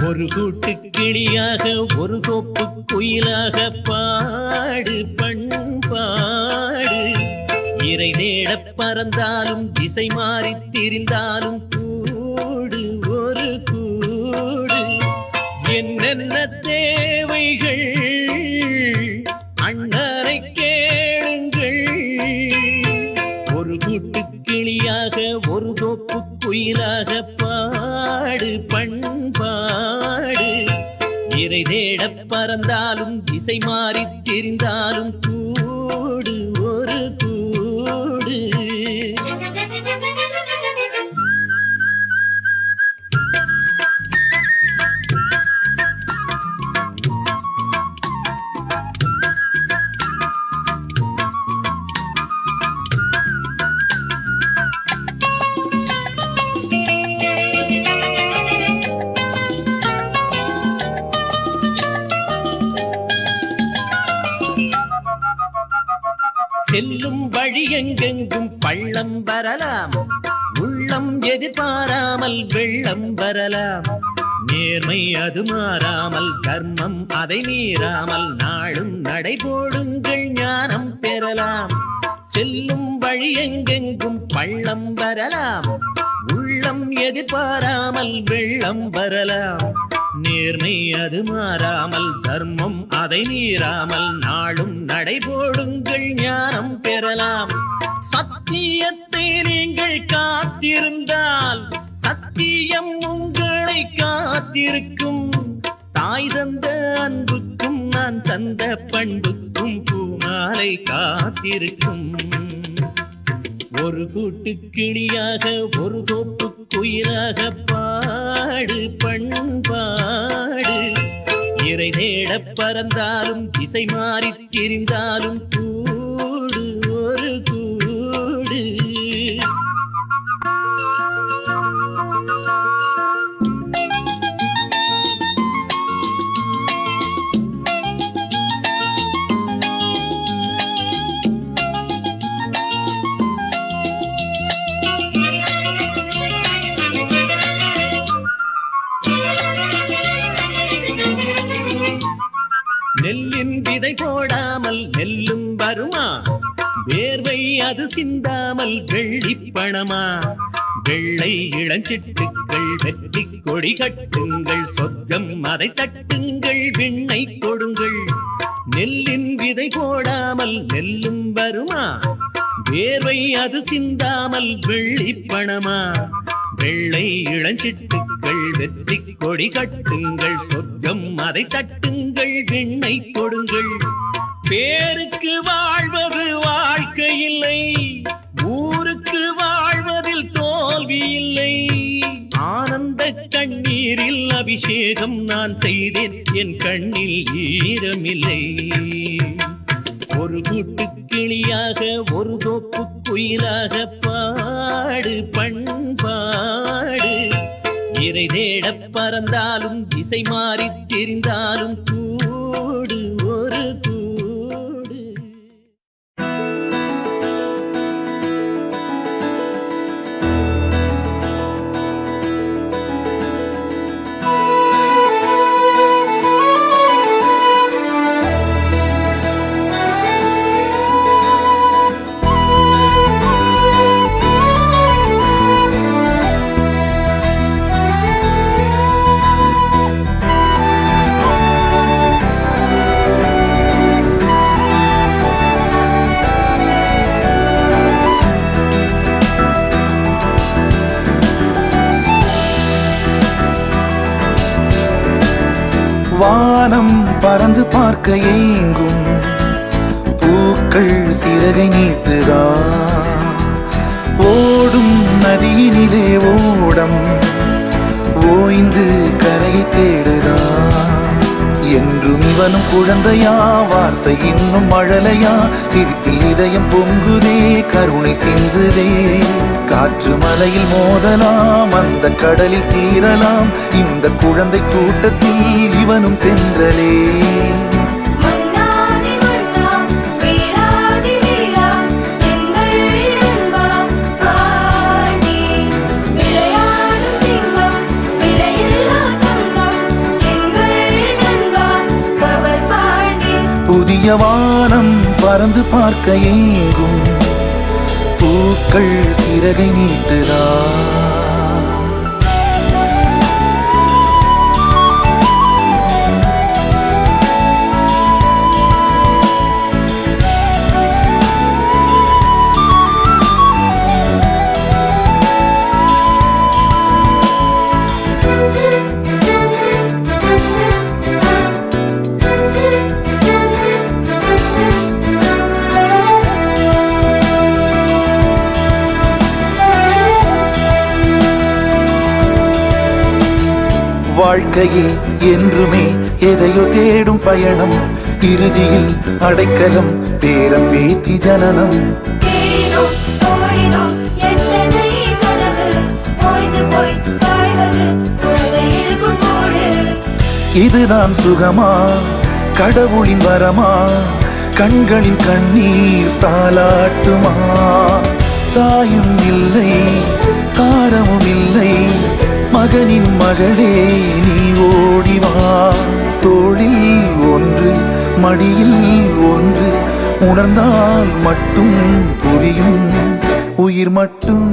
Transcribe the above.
ஒரு கூட்டு கிளியாக ஒரு தோப்பு குயிலாக பாடு பண்பாடு. இறை தேட பறந்தாலும் திசை மாறி திரிந்தாலும் கூடு ஒரு கூடு. என்னென்ன தேவைகள் அண்ணரை கேளுங்கள். ஒரு கூட்டு கிளியாக ஒரு தோப்பு குயிலாக பாடு பண்பாடு. இறை தேட பறந்தாலும் திசை மாறி தெரிந்தாலும் கூடு ஒரு கூடு. செல்லும் வழி எங்கெங்கும் பள்ளம் வரலாம். உள்ளம் எதிர்பாராமல் வெள்ளம் வரலாம். நேர்மை அது மாறாமல் தர்மம் அதை மீறாமல் நாளும் நடைபோடுங்கள் ஞானம் பெறலாம். செல்லும் வழி எங்கெங்கும் பள்ளம் வரலாம். உள்ளம் எதிர்பாராமல் வெள்ளம் வரலாம். நேர்மை அது மாறாமல் தர்மம் அதை மீறாமல் நாளும் நடைபோடுங்கள் ஞானம் பெறலாம். சத்தியத்தை நீங்கள் காத்திருந்தால் சத்தியம் உங்களை காத்திருக்கும். தாய் தந்த அன்புக்கும் நான் தந்த பண்புக்கும் பூமாலை காத்திருக்கும். ஒரு கூட்டு கிளியாக ஒரு தோப்பு குயிலாக பாடு பண்பாடு. இறை தேட பறந்தாலும் திசை மாறி திரிந்தாலும் கூடு ஒரு கூடு. நெல்லின் விதை போடாமல் நெல்லும் வருமா? வேர்வை அது சிந்தாமல் வெள்ளி பணமா? வெள்ளை இளஞ்சிட்டுக்கள் வெற்றி கொடி கட்டுங்கள். சொர்க்கம் அதை தட்டுங்கள் விண்ணை கொடுங்கள். நெல்லின் விதை போடாமல் நெல்லும் வருமா? வேர்வை அது சிந்தாமல் வெள்ளி பணமா? வெள்ளை இளஞ்சிட்டுக்கள் வெற்றி கொடி கட்டுங்கள். சொர்க்கம் அதை தட்டுங்கள் விண்ணை கொடுங்கள். பேருக்கு வாழ்வது வாழ்க்கை இல்லை. ஊருக்கு வாழ்வதில் தோல்வி இல்லை. ஆனந்த கண்ணீரில் அபிஷேகம் நான் செய்தேன். என் கண்ணில் ஈரமில்லை. ஒரு கூட்டு கிளியாக ஒரு தோப்பு குயிலாக பாடு பண்பாடு. இறை தேட பறந்தாலும் திசை மாறி தெரிந்தாலும் கூடு ஒரு கூடு. வானம் பறந்து பார்க்க ஏங்கும். பூக்கள் சிறகை நீட்டுதா? ஓடும் நதியினிலே ஓடம் ஓய்ந்து கரையை தேடுதா? என்றும் இவனும் குழந்தையா? வார்த்தை இன்னும் மழலையா? சிரிப்பில் இதயம் பொங்குதே, கருணை சிந்துதே. காற்று மலையில் மோதலாம், அந்த கடலில் சீரலாம். இந்த குழந்தை கூட்டத்தில் இவனும் தென்றலே. புதிய வானம் பறந்து பார்க்க ஏங்கும் பூக்கள் சிறகை நீட்டுதா. வாழ்க்கையே என்றுமே எதையோ தேடும் பயணம், இறுதியில் அடைக்கலம் பேரம் பேத்தி ஜனனம். இதுதான் சுகமா கடவுளின் வரமா, கண்களின் கண்ணீர் தாலாட்டுமா. தாயும் இல்லை தாரமும் இல்லை, மகனின் மகளே நீ ஓடிவா. தோளில் ஒன்று மடியில் ஒன்று, உணர்ந்தால் மட்டும் புரியும் உயிர் மட்டும்